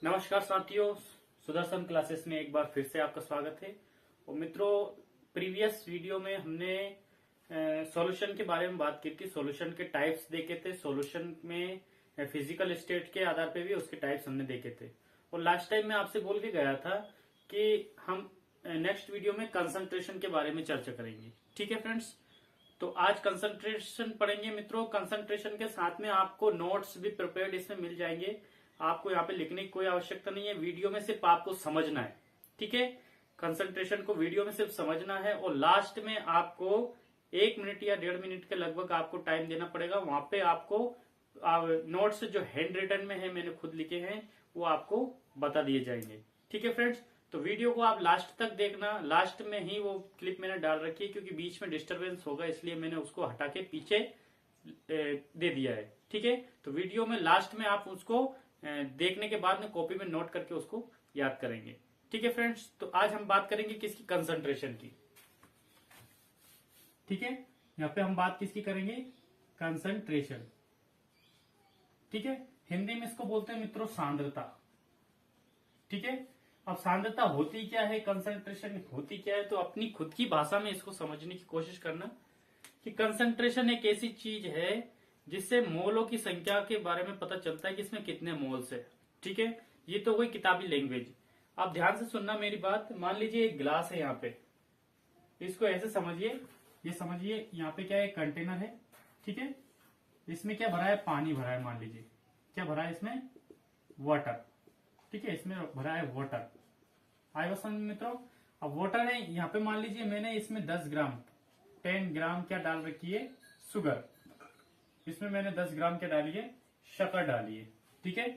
नमस्कार साथियों, सुदर्शन क्लासेस में एक बार फिर से आपका स्वागत है। और मित्रों, प्रीवियस वीडियो में हमने सॉल्यूशन के बारे में बात की थी। सॉल्यूशन के टाइप्स देखे थे। सॉल्यूशन में फिजिकल स्टेट के आधार पे भी उसके टाइप्स हमने देखे थे। और लास्ट टाइम मैं आपसे बोल के गया था कि हम नेक्स्ट वीडियो में कंसंट्रेशन के बारे में चर्चा करेंगे। ठीक है फ्रेंड्स, तो आज कंसंट्रेशन पढ़ेंगे मित्रों। कंसंट्रेशन के साथ में आपको नोट्स भी प्रिपेयर्ड इसमें मिल जाएंगे। आपको यहाँ पे लिखने की कोई आवश्यकता नहीं है, वीडियो में सिर्फ आपको समझना है। ठीक है, कंसंट्रेशन को वीडियो में सिर्फ समझना है और लास्ट में आपको 1 मिनट या 1.5 मिनट के लगभग आपको टाइम देना पड़ेगा। वहां पे आपको नोट्स जो हैंड रिटन में है, मैंने खुद लिखे हैं, वो आपको बता दिए जाएंगे। ठीक है फ्रेंड्स, तो वीडियो को आप लास्ट तक देखना। लास्ट में ही वो क्लिप मैंने डाल रखी है क्योंकि बीच में डिस्टरबेंस होगा, इसलिए मैंने उसको हटा के पीछे दे दिया है। ठीक है, तो वीडियो में लास्ट में आप उसको देखने के बाद में कॉपी में नोट करके उसको याद करेंगे। ठीक है फ्रेंड्स, तो आज हम बात करेंगे किसकी? कंसंट्रेशन की। ठीक है, यहाँ पे हम बात किसकी करेंगे? कंसंट्रेशन। ठीक है, हिंदी में इसको बोलते हैं मित्रों सांद्रता। ठीक है, अब सांद्रता होती क्या है, कंसंट्रेशन होती क्या है, तो अपनी खुद की भाषा में इसको समझने की कोशिश करना कि कंसंट्रेशन एक ऐसी चीज है जिससे मोलों की संख्या के बारे में पता चलता है कि इसमें कितने मोल्स है। ठीक है, ये तो कोई किताबी लैंग्वेज। आप ध्यान से सुनना मेरी बात। मान लीजिए एक गिलास है, यहाँ पे इसको ऐसे समझिए, ये समझिए यहाँ पे क्या है, कंटेनर है। ठीक है, इसमें क्या भरा है? पानी भरा है। मान लीजिए क्या भरा है इसमें? वाटर। ठीक है, इसमें भरा है वाटर। आएगा समझ मित्रों? अब वाटर है यहाँ पे, मान लीजिए मैंने इसमें 10 ग्राम क्या डाल रखी है? शुगर। इसमें मैंने 10 ग्राम क्या डाली है? शक्कर डाली है। ठीक है,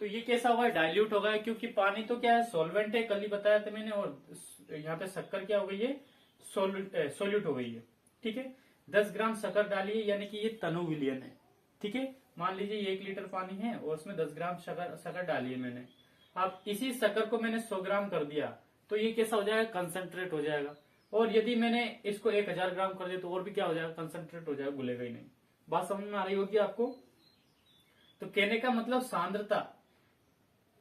तो ये कैसा हुआ है? डाइल्यूट हो गया है, क्योंकि पानी तो क्या है? सॉल्वेंट है, कल ही बताया था मैंने। और यहाँ पे शक्कर क्या हो गई है? सोल्यूट हो गई है। ठीक है, 10 ग्राम शक्कर डाली है, यानी कि ये तनु विलियन है। ठीक है, मान लीजिए 1 लीटर पानी है और उसमें 10 ग्राम शक्कर डाली है मैंने। अब इसी शक्कर को मैंने 100 ग्राम कर दिया, तो ये कैसा हो जाएगा? कंसंट्रेट हो जाएगा। और यदि मैंने इसको 1000 ग्राम कर दिया तो और भी क्या हो जाएगा? कंसंट्रेट हो जाएगा, घुलेगा ही नहीं। बात समझ में आ रही होगी आपको? तो कहने का मतलब सांद्रता,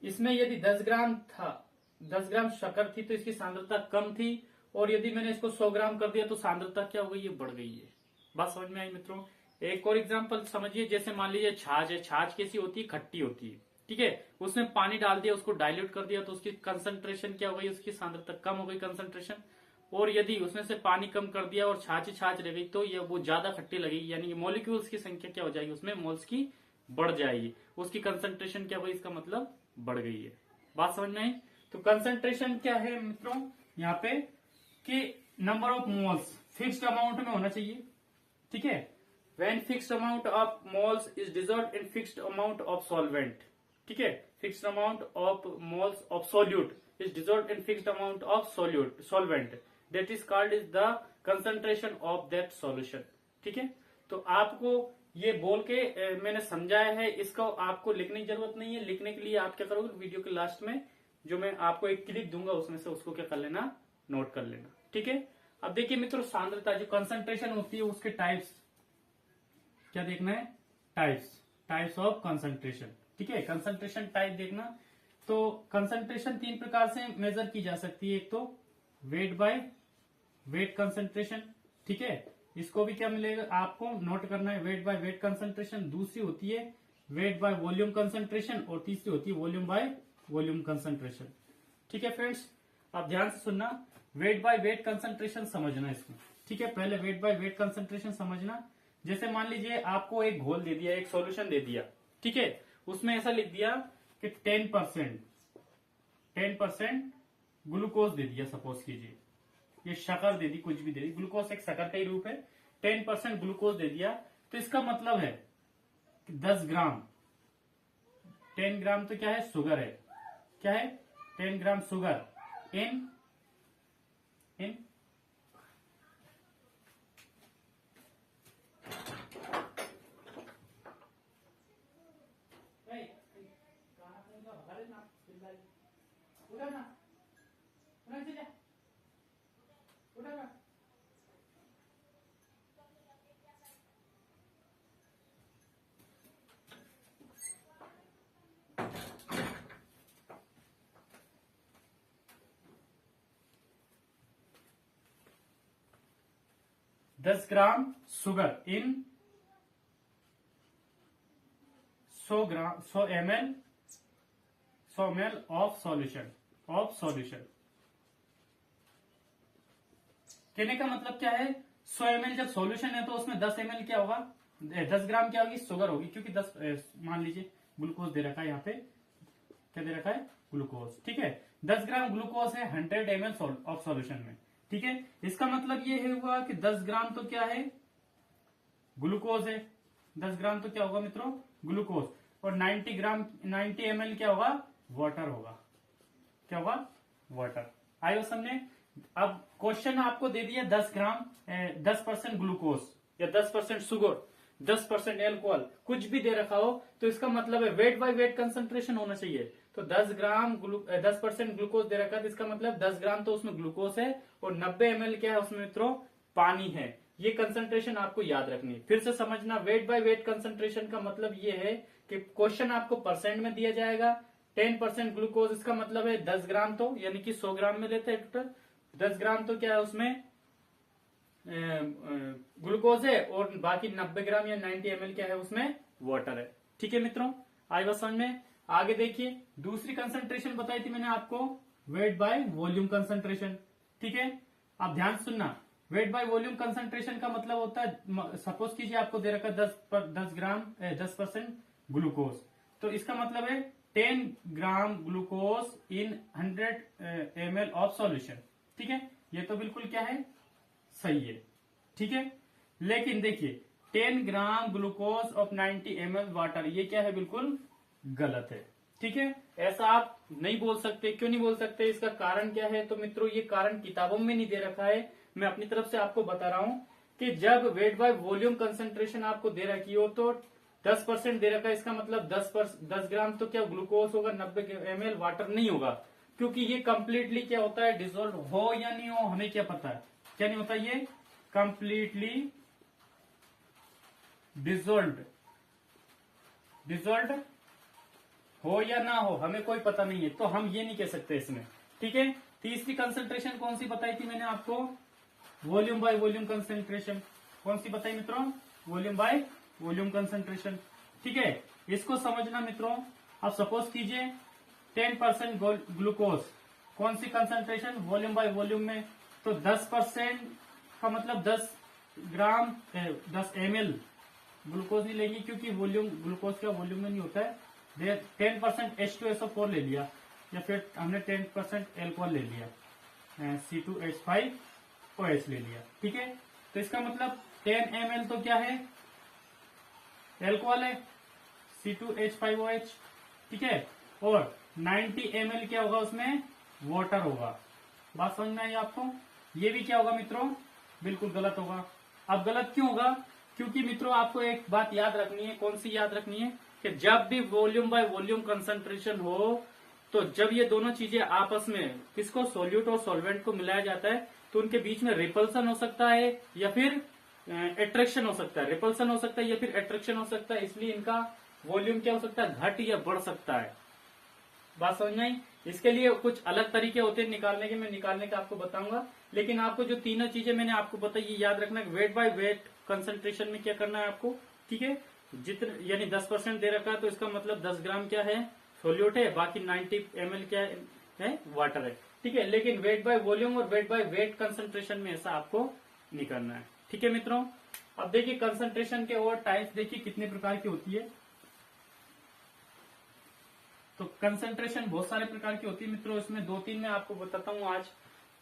इसमें यदि 10 ग्राम था, 10 ग्राम शक्कर थी, तो इसकी सांद्रता कम थी। और यदि मैंने इसको 100 ग्राम कर दिया तो सांद्रता क्या हो गई? ये बढ़ गई है। बात समझ में आई मित्रों? एक और एग्जांपल समझिए। जैसे मान लीजिए छाछ है। छाछ कैसी होती है? खट्टी होती है। ठीक है, उसमें पानी डाल दिया, उसको डाइल्यूट कर दिया, तो उसकी कंसंट्रेशन क्या हो गई? उसकी सांद्रता कम हो गई, कंसंट्रेशन। और यदि उसमें से पानी कम कर दिया और छाछ रह गई, तो ये वो ज्यादा खट्टी लगेगी, यानी कि मॉलिक्यूल्स की संख्या क्या हो जाएगी? उसमें मोल्स की बढ़ जाएगी, उसकी कंसंट्रेशन क्या हुई? इसका मतलब बढ़ गई है। बात समझ में आई? तो कंसंट्रेशन क्या है मित्रों यहाँ पे कि number of moles fixed amount में होना चाहिए। ठीक है, when fixed amount of moles is dissolved in fixed amount of solvent. ठीक है, fixed amount of moles of solute is dissolved in fixed amount of solvent, that is called is the concentration of that solution. ठीक है, तो आपको ये बोल के मैंने समझाया है, इसको आपको लिखने की जरूरत नहीं है। लिखने के लिए आप क्या करोगे? वीडियो के लास्ट में जो मैं आपको एक क्लिप दूंगा, उसमें से उसको क्या कर लेना? नोट कर लेना। ठीक है, अब देखिए मित्रों, सांद्रता जो कंसंट्रेशन होती है उसके टाइप्स क्या देखना है? Types of concentration. ठीक है, कंसंट्रेशन टाइप देखना। तो कंसंट्रेशन 3 प्रकार से मेजर की जा सकती है। एक तो वेट बाय वेट कंसंट्रेशन। ठीक है, इसको भी क्या मिलेगा? आपको नोट करना है, वेट बाय वेट कंसंट्रेशन। दूसरी होती है वेट बाय वॉल्यूम कंसंट्रेशन और तीसरी होती है वॉल्यूम बाय वॉल्यूम कंसंट्रेशन। ठीक है फ्रेंड्स, आप ध्यान से सुनना। वेट बाय वेट कंसंट्रेशन समझना इसमें। ठीक है, पहले वेट बाय वेट कंसंट्रेशन समझना। जैसे मान लीजिए आपको एक घोल दे दिया, एक सॉल्यूशन दे दिया। ठीक है, उसमें ऐसा लिख दिया कि 10% ग्लूकोज दे दिया, सपोज कीजिए। ये शक्कर दे दी, कुछ भी दे दी, ग्लूकोज एक शक्कर का ही रूप है। 10% ग्लूकोज दे दिया, तो इसका मतलब है कि 10 ग्राम, 10 ग्राम तो क्या है? शुगर है। क्या है? 10 gram sugar in 10 gram sugar in 100 ml of solution. कहने का मतलब क्या है, 100 ml जब सॉल्यूशन है तो उसमें 10 ml क्या होगा, 10 ग्राम क्या होगी, शुगर होगी, क्योंकि 10 मान लीजिए ग्लूकोज दे रखा है, यहाँ पे क्या दे रखा है, ग्लूकोज। ठीक है, 10 ग्राम ग्लूकोज है 100 ml ऑफ सॉल्यूशन में। ठीक है, इसका मतलब ये है हुआ कि 10 ग्राम तो क्या है, ग्लूकोज है, 10 ग्राम तो क्या होगा मित्रों, ग्लूकोज, और 90 ml क्या होगा, वाटर होगा। क्या होगा, वाटर। आयो समझे। अब क्वेश्चन आपको दे दिया 10 ग्राम 10% ग्लूकोज या 10% शुगर, 10% एल्कोहल, कुछ भी दे रखा हो तो इसका मतलब है वेट बाय वेट कंसंट्रेशन होना चाहिए। तो 10% ग्लूकोज दे रखा है, तो इसका मतलब 10 ग्राम तो उसमें ग्लूकोज है और 90 ml क्या है उसमें मित्रों, पानी है। ये कंसंट्रेशन आपको याद रखनी है। फिर से समझना, वेट बाय वेट कंसंट्रेशन का मतलब ये है कि क्वेश्चन आपको परसेंट में दिया जाएगा। 10% ग्लूकोज, इसका मतलब है 10 ग्राम तो यानी कि 100 ग्राम में लेते हैं टोटल, 10 ग्राम तो क्या है उसमें ग्लूकोज है और बाकी 90 ग्राम या 90 ml क्या है उसमें वाटर है। ठीक है मित्रों, आई बात समझ में। आगे देखिए, दूसरी कंसंट्रेशन बताई थी मैंने आपको, वेट बाय वॉल्यूम कंसंट्रेशन। ठीक है, आप ध्यान सुनना, वेट बाय वॉल्यूम कंसंट्रेशन का मतलब होता है, सपोज कीजिए आपको दे रखा है 10% ग्लूकोज, तो इसका मतलब है 10 gram glucose in 100 ml of solution. ठीक है, ये तो बिल्कुल क्या है, सही है। ठीक है, लेकिन देखिए 10 gram glucose of 90 ml water, ये क्या है, बिल्कुल गलत है। ठीक है, ऐसा आप नहीं बोल सकते। क्यों नहीं बोल सकते, इसका कारण क्या है, तो मित्रों ये कारण किताबों में नहीं दे रखा है, मैं अपनी तरफ से आपको बता रहा हूं कि जब वेट बाय वॉल्यूम कंसंट्रेशन आपको दे रखी हो तो 10% दे रखा है, इसका मतलब 10 ग्राम तो क्या ग्लूकोज होगा, 90 ml वाटर नहीं होगा, क्योंकि ये कंप्लीटली क्या होता है, डिसॉल्व हो या नहीं हो हमें क्या पता है, क्या नहीं होता, ये कंप्लीटली डिसॉल्व हो या ना हो हमें कोई पता नहीं है, तो हम ये नहीं कह सकते इसमें। ठीक है, तीसरी कंसंट्रेशन कौन सी बताई थी मैंने आपको, वॉल्यूम बाय वॉल्यूम कंसंट्रेशन। कौन सी बताई मित्रों, वॉल्यूम बाय वॉल्यूम कंसंट्रेशन। ठीक है, इसको समझना मित्रों। अब सपोज कीजिए 10% ग्लूकोज, कौन सी कंसंट्रेशन, वॉल्यूम बाय वॉल्यूम में, तो 10% का मतलब 10 ग्राम 10 ml ग्लूकोज नहीं लेंगे, क्योंकि वॉल्यूम ग्लूकोज का वॉल्यूम में नहीं होता है। 10% H2SO4 ले लिया, या फिर हमने 10% एल्कोहल ले लिया, C2H5OH ले लिया। ठीक है, तो इसका मतलब 10 ml तो क्या है, एल्कोहल है, C2H5OH। ठीक है, और 90 ml क्या होगा उसमें, वाटर होगा। बात समझ में आई आपको। ये भी क्या होगा मित्रों, बिल्कुल गलत होगा। अब गलत क्यों होगा, क्योंकि मित्रों आपको एक बात याद रखनी है। कौन सी याद रखनी है, कि जब भी वॉल्यूम बाय वॉल्यूम कंसंट्रेशन हो, तो जब ये दोनों चीजें आपस में, किसको, सोल्यूट और सॉल्वेंट को मिलाया जाता है, तो उनके बीच में रिपल्सन हो सकता है या फिर एट्रैक्शन हो सकता है। रिपल्सन हो सकता है या फिर एट्रैक्शन हो सकता है, इसलिए इनका वॉल्यूम क्या हो सकता है, घट या बढ़ सकता है। बात समझ में आई। इसके लिए कुछ अलग तरीके होते हैं निकालने के, मैं निकालने का आपको बताऊंगा। लेकिन आपको जो तीनों चीजें मैंने आपको बताई, ये याद रखना है, वेट बाय वेट कंसंट्रेशन में क्या करना है आपको। ठीक है, जितने यानी 10% दे रखा है, तो इसका मतलब 10 ग्राम क्या है, सोल्यूट है, बाकी 90 ml क्या है, वाटर है। ठीक है, लेकिन वेट बाय वॉल्यूम और वेट बाय वेट कंसंट्रेशन में ऐसा आपको नहीं करना है। ठीक है मित्रों, अब देखिए कंसंट्रेशन के और टाइप्स देखिए कितने प्रकार की होती है। तो कंसंट्रेशन बहुत सारे प्रकार की होती है मित्रों, इसमें 2-3 मैं आपको बताता हूँ आज।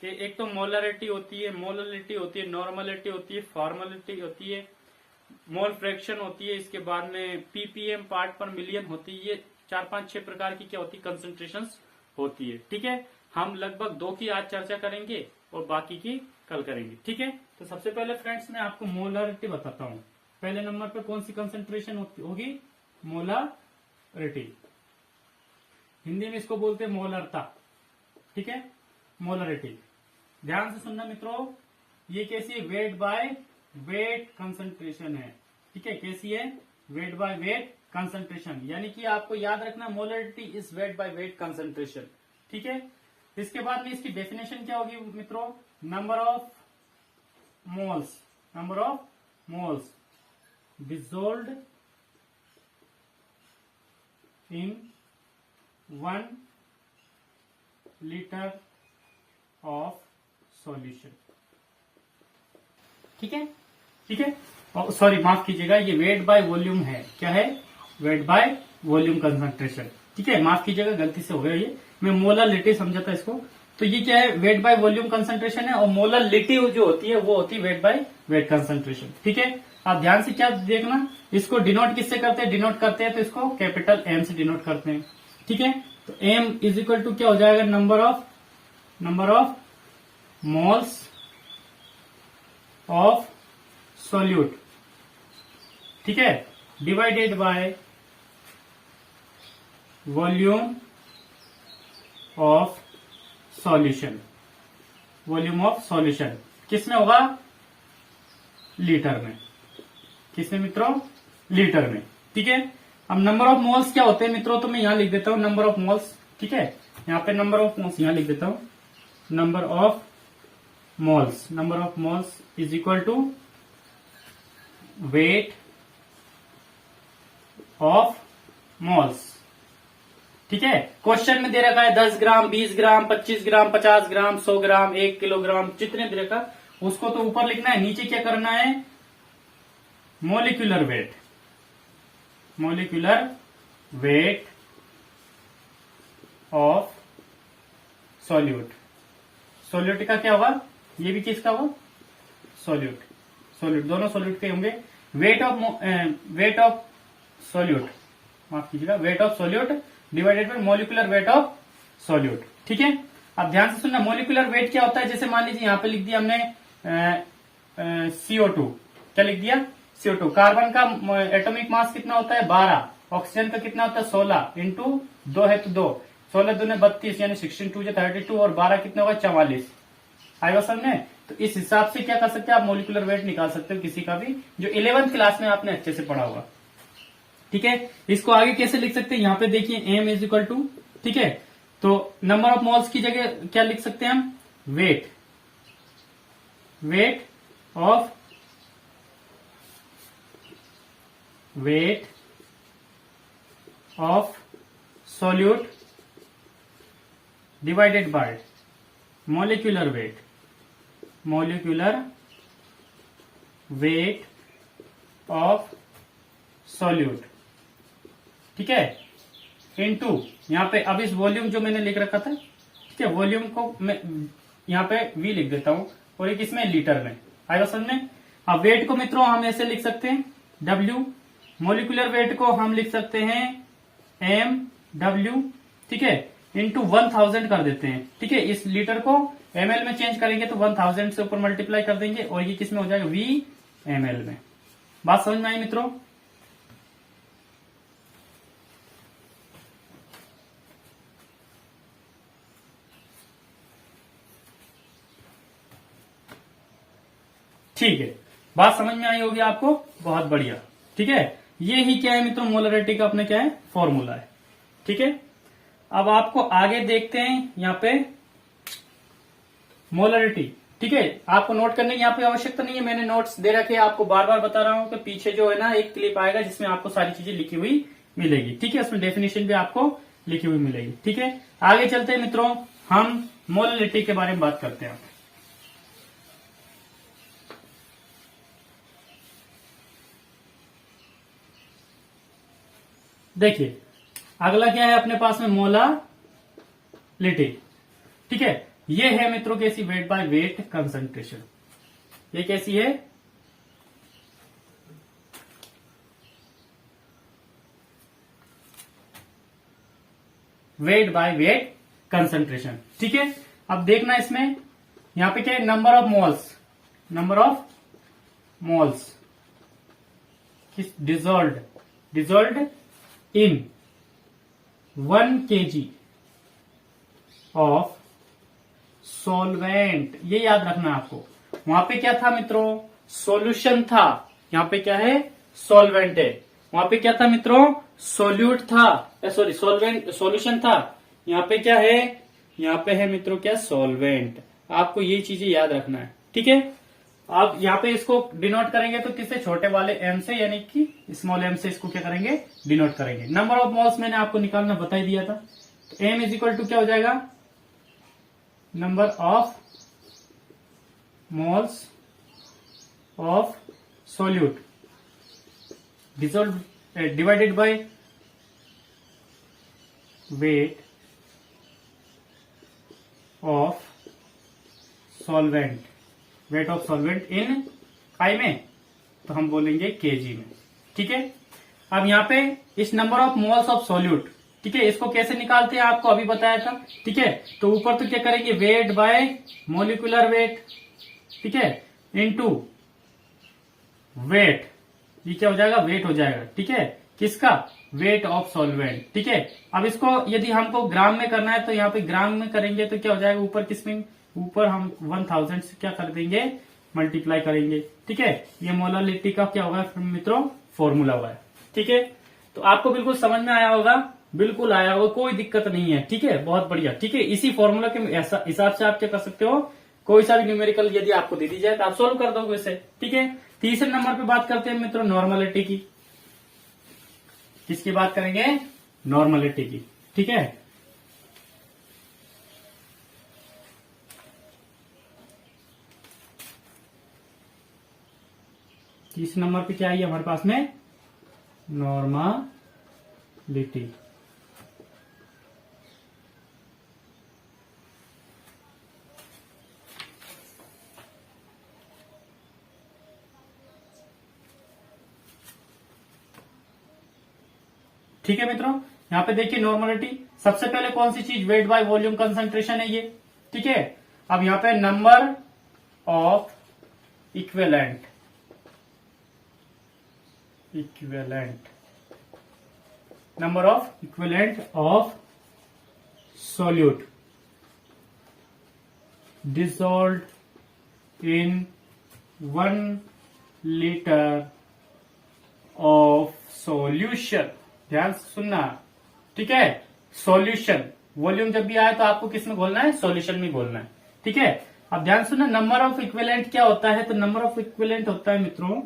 कि एक तो मोलरिटी होती है, मोलरिटी होती है, नॉर्मलिटी होती है, फॉर्मलिटी होती है, मोल फ्रैक्शन होती है, इसके बाद में पीपीएम पार्ट पर मिलियन होती है। ये 4-5-6 प्रकार की क्या होती है, कंसंट्रेशन होती है। ठीक है, हम लगभग 2 की आज चर्चा करेंगे और बाकी की कल करेंगे। ठीक है, तो सबसे पहले फ्रेंड्स मैं आपको मोलरिटी बताता हूँ। पहले नंबर पर कौन सी कंसंट्रेशन होगी, मोलरिटी। हिंदी में इसको बोलते हैं मोलरता। ठीक है, मोलरिटी। ध्यान से सुनना मित्रों, ये कैसी है, वेट बाय वेट कंसंट्रेशन है। ठीक है, कैसी है, वेट बाय वेट कंसंट्रेशन, यानी कि आपको याद रखना molarity is weight by weight concentration. ठीक है, इसके बाद में इसकी डेफिनेशन क्या होगी मित्रों, number of moles. Number of moles dissolved in 1 litre of solution. ठीक है, ठीक है। और सॉरी माफ कीजिएगा, ये वेट बाय वॉल्यूम है। क्या है? Weight by volume concentration. ठीक है, माफ कीजिएगा, गलती से हो गया ये, मैं मोलालिटी समझा था इसको। तो ये क्या है? वेट बाय वॉल्यूम कंसंट्रेशन है, और मोलालिटी जो होती है वो होती है वेट बाय वेट कंसंट्रेशन। ठीक है, आप ध्यान से क्या देखना, इसको डिनोट किससे करते हैं? डिनोट करते हैं तो इसको कैपिटल एम से डिनोट करते हैं। ठीक है, तो एम इज इक्वल टू क्या हो जाएगा? Number of moles of solute. ठीक है, divided by volume of solution. Volume of solution किसमें होगा? लीटर में। किसमें मित्रों? लीटर में। ठीक है, अब नंबर ऑफ मोल्स क्या होते हैं मित्रों? तो मैं यहां लिख देता हूं नंबर ऑफ मोल्स। ठीक है, यहां पे नंबर ऑफ मोल्स यहां लिख देता हूं। Number of moles is equal to weight of moles. ठीक है, क्वेश्चन में दे रखा है 10 ग्राम, 20 ग्राम, 25 ग्राम, 50 ग्राम, 100 ग्राम, 1 किलोग्राम, जितने दे रखा उसको तो ऊपर लिखना है, नीचे क्या करना है? Molecular weight. Molecular weight of solute. Solute का क्या होगा? ये भी किसका होगा? सॉल्यूट दोनों सॉल्यूट के होंगे। वेट ऑफ सॉल्यूट, माफ कीजिएगा, weight of solute divided by molecular weight of solute. ठीक है, अब ध्यान से सुनना, मोलिकुलर वेट क्या होता है? जैसे मान लीजिए यहां पे लिख दिया हमने CO2। क्या लिख दिया? CO2। कार्बन का एटॉमिक मास कितना होता है? 12। ऑक्सीजन का कितना होता है? 16 इंटू 2 है तो 2, 16 दूने 32 यानी 16 2 32, और 12 कितना होगा? 44। आएगा समझे? तो इस हिसाब से क्या कर सकते हैं आप? मोलिकुलर वेट निकाल सकते हो किसी का भी, जो 11th क्लास में आपने अच्छे से पढ़ा होगा। ठीक है, इसको आगे कैसे लिख सकते हैं? यहां पे देखिए एम इज इक्वल टू, ठीक है, तो नंबर ऑफ मोल्स की जगह क्या लिख सकते हैं हम? Weight of solute divided by molecular weight of solute. ठीक है, इनटू यहां पे अब इस वॉल्यूम जो मैंने लिख रखा था, ठीक है, वॉल्यूम को मैं यहां पे V लिख देता हूं, और ये किसमें? लीटर में। आएगा समझ में? अब वेट को मित्रों हम ऐसे लिख सकते हैं W, मोलिकुलर वेट को हम लिख सकते हैं MW। ठीक है, इंटू 1000 कर देते हैं। ठीक है, इस लीटर को ml में चेंज करेंगे तो 1000 से ऊपर मल्टीप्लाई कर देंगे, और ये किसमें हो जाएगा? VML में। बात समझ में आई मित्रों? ठीक है, बात समझ में आई होगी आपको? बहुत बढ़िया। ठीक है, ये ही क्या है मित्रों? मोलरिटी का अपने क्या है? फॉर्मूला है। ठीक है, अब आपको आगे देखते हैं यहां पे मोलरिटी। ठीक है, आपको नोट करने की यहाँ पे आवश्यकता नहीं है, मैंने नोट्स दे रखे हैं, आपको बार बार बता रहा हूं कि पीछे जो है ना एक क्लिप आएगा जिसमें आपको सारी चीजें लिखी हुई मिलेगी। ठीक है, उसमें डेफिनेशन भी आपको लिखी हुई मिलेगी। ठीक है, आगे चलते हैं मित्रों, हम मोलरिटी के बारे में बात करते हैं। देखिए अगला क्या है अपने पास में? मोलालिटी। ठीक है, ये है मित्रों कैसी? Weight by weight concentration. ये कैसी है? Weight by weight concentration. ठीक है, अब देखना इसमें यहां पे क्या है? Number of moles dissolved in 1 kg of solvent. ये याद रखना आपको। वहां पे क्या था मित्रों? सॉल्यूशन था। यहां पे क्या है? सॉल्वेंट है। वहां पे क्या था मित्रों? सोल्यूट था, सॉरी सॉल्यूशन था। यहाँ पे क्या है? यहाँ पे है मित्रों क्या? सॉल्वेंट। आपको ये चीजें याद रखना है। ठीक है, अब यहाँ पे इसको डिनोट करेंगे तो किससे, छोटे वाले एम से, यानी कि स्मॉल एम से इसको क्या करेंगे, डिनोट करेंगे। नंबर ऑफ मोल्स मैंने आपको निकालना बता ही दिया था। तो एम इज इक्वल टू क्या हो जाएगा, number of moles of solute dissolve divided by weight of solvent, weight of solvent in काई में, तो हम बोलेंगे केजी में। ठीक है, अब यहाँ पे इस number of moles of solute, ठीक है, इसको कैसे निकालते हैं आपको अभी बताया था। ठीक है, तो ऊपर तो क्या करेंगे, वेट बाय मोलिकुलर वेट, ठीक है, इनटू वेट, ये क्या हो जाएगा, वेट हो जाएगा। ठीक है, किसका, वेट ऑफ सॉल्वेंट। ठीक है, अब इसको यदि हमको ग्राम में करना है तो यहाँ पे ग्राम में करेंगे तो क्या हो जाएगा, ऊपर किसमें, ऊपर हम 1000 से क्या कर देंगे, मल्टीप्लाई करेंगे। ठीक है, ये मोलालिटी का क्या होगा मित्रों, फॉर्मूला हुआ है। ठीक है, तो आपको बिल्कुल समझ में आया होगा, बिल्कुल आया होगा, कोई दिक्कत नहीं है। ठीक है, बहुत बढ़िया। ठीक है, इसी फॉर्मूला के हिसाब से आप क्या कर सकते हो, कोई सा भी न्यूमेरिकल यदि आपको दे दी जाए तो आप सोल्व कर दोगे इसे। ठीक है, तीसरे नंबर पे बात करते हैं मित्रों नॉर्मलिटी की। किसकी बात करेंगे, नॉर्मलिटी की। ठीक है, तीसरे नंबर पे क्या आई है हमारे पास में, नॉर्मलिटी। ठीक है मित्रों, यहाँ पे देखिए नॉर्मलिटी, सबसे पहले कौन सी चीज, वेट बाय वॉल्यूम कंसंट्रेशन है ये। ठीक है, अब यहाँ पे number of equivalent, number of equivalent of solute dissolved in 1 litre of solution. ध्यान से सुनना। ठीक है, सॉल्यूशन, वॉल्यूम जब भी आए तो आपको किस में घोलना है, सॉल्यूशन में घोलना है। ठीक है, अब ध्यान सुनना, नंबर ऑफ इक्विवेलेंट क्या होता है, तो नंबर ऑफ इक्विवेलेंट होता है मित्रों,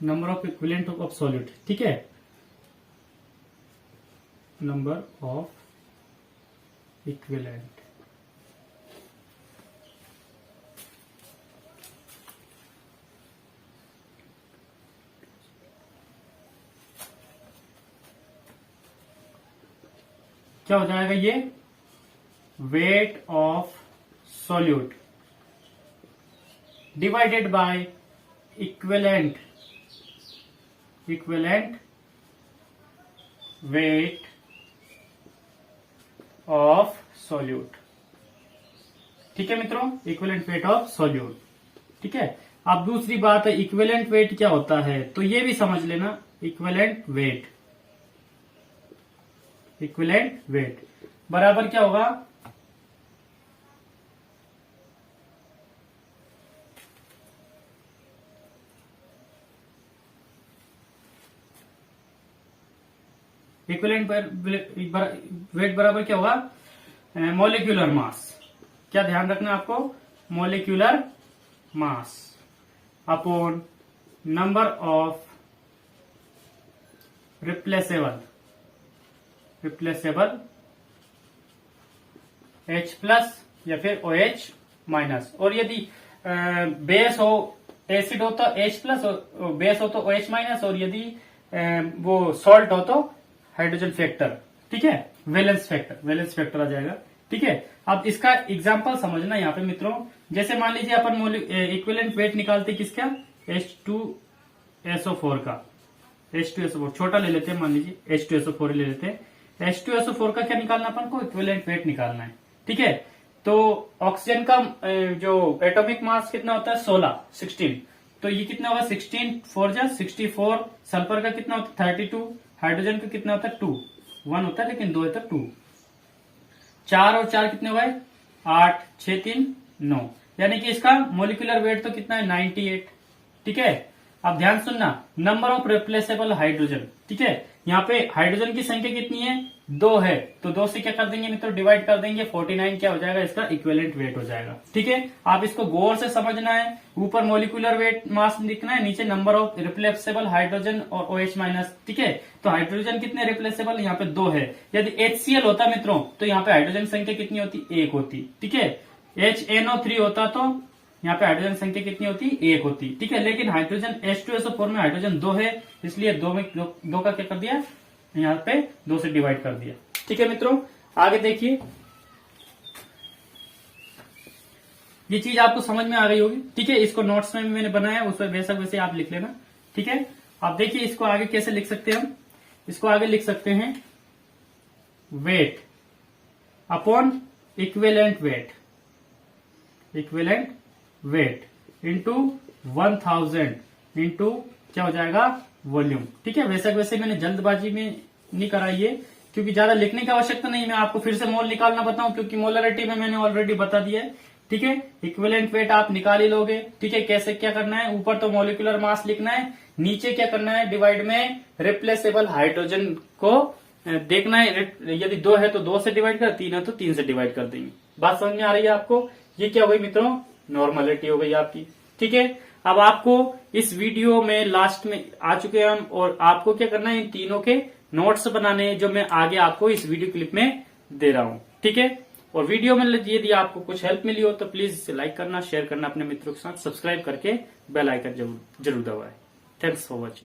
number of equivalent of solute. ठीक है, नंबर ऑफ इक्विवेलेंट, क्या हो जाएगा ये, weight of solute divided by equivalent weight of solute. ठीक है मित्रों, इक्विवेलेंट वेट ऑफ सॉल्यूट। ठीक है, अब दूसरी बात है इक्विवेलेंट वेट क्या होता है, तो ये भी समझ लेना, इक्विवेलेंट वेट बराबर क्या होगा, इक्विवेलेंट वेट बराबर क्या होगा, मॉलिक्यूलर मास। क्या ध्यान रखना आपको, molecular mass upon number of replaceable H plus या फिर OH माइनस, और यदि बेस हो, एसिड हो तो H प्लस, बेस हो तो OH माइनस, और यदि वो सॉल्ट हो तो हाइड्रोजन फैक्टर। ठीक है, वैलेंस फैक्टर आ जाएगा। ठीक है, अब इसका एग्जांपल समझना यहाँ पे मित्रों, जैसे मान लीजिए अपन इक्विवेलेंट वेट निकालते किसका, H2SO4 का, H2SO4 छोटा ले लेते हैं, मान लीजिए H2SO4 ले लेते हैं। H2SO4 का क्या निकालना अपन को, इक्विवेलेंट वेट निकालना है। ठीक है, तो ऑक्सीजन का जो एटॉमिक मास कितना होता है, 16, तो ये कितना होगा, 16 4 जा 64। सल्फर का कितना होता है, 32। हाइड्रोजन का कितना होता है, 2, 1 होता है लेकिन 2 है तो 2। 4 और 4 कितने हुए, 8, 6 3 9, यानी कि इसका मोलिकुलर वेट तो कितना है, 98। ठीक है, अब ध्यान सुनना, नंबर ऑफ रिप्लेसेबल हाइड्रोजन। ठीक है, यहाँ पे हाइड्रोजन की संख्या कितनी है, 2 है, तो 2 से क्या कर देंगे मित्रों, डिवाइड कर देंगे, 49 क्या हो जाएगा, इसका इक्विवेलेंट वेट हो जाएगा। ठीक है, आप इसको गौर से समझना है, ऊपर मोलिकुलर वेट मास लिखना है, नीचे नंबर ऑफ रिप्लेसेबल हाइड्रोजन और OH माइनस। ठीक है, तो हाइड्रोजन कितने रिप्लेसेबल, यहाँ पे 2 है। यदि HCl होता मित्रों तो यहाँ पे हाइड्रोजन संख्या कितनी होती, 1 होती। ठीक है, HNO3 होता तो यहाँ पे हाइड्रोजन संख्या कितनी होती, 1 होती। ठीक है, लेकिन हाइड्रोजन H2SO4 में हाइड्रोजन 2 है, इसलिए 2 में 2 का क्या कर दिया, यहाँ पे 2 से डिवाइड कर दिया। ठीक है मित्रों, आगे देखिए, ये चीज आपको समझ में आ गई होगी। ठीक है, इसको नोट्स में भी मैंने बनाया, उस पर बेशक वैसे आप लिख लेना। ठीक है, आप देखिए इसको आगे कैसे लिख सकते हैं हम, इसको आगे लिख सकते हैं weight upon equivalent weight, equivalent weight into 1000 into क्या हो जाएगा, वॉल्यूम। ठीक है, वैसे मैंने जल्दबाजी में नहीं कराई है, क्योंकि ज्यादा लिखने की आवश्यकता नहीं, मैं आपको फिर से मोल निकालना बताऊं, क्योंकि मोलरिटी में मैंने ऑलरेडी बता दिया है। ठीक है, इक्विवेलेंट वेट आप निकाल ही लोगे। ठीक है, कैसे क्या करना है, ऊपर तो मॉलिक्यूलर मास लिखना है, नीचे क्या करना है, डिवाइड में रिप्लेसेबल हाइड्रोजन को देखना है, यदि 2 है तो 2 से डिवाइड कर, 3 है तो 3 से डिवाइड कर देंगे। बात समझ में आ रही है आपको, ये क्या हो गई मित्रों, नॉर्मलिटी हो गई आपकी। ठीक है, अब आपको इस वीडियो में लास्ट में आ चुके हैं हम, और आपको क्या करना है, इन तीनों के नोट्स बनाने हैं, जो मैं आगे आपको इस वीडियो क्लिप में दे रहा हूं। ठीक है, और वीडियो में यदि आपको कुछ हेल्प मिली हो तो प्लीज इसे लाइक करना, शेयर करना अपने मित्रों के साथ, सब्सक्राइब करके बेल आइकन जरूर दबाएं। Thanks for watching.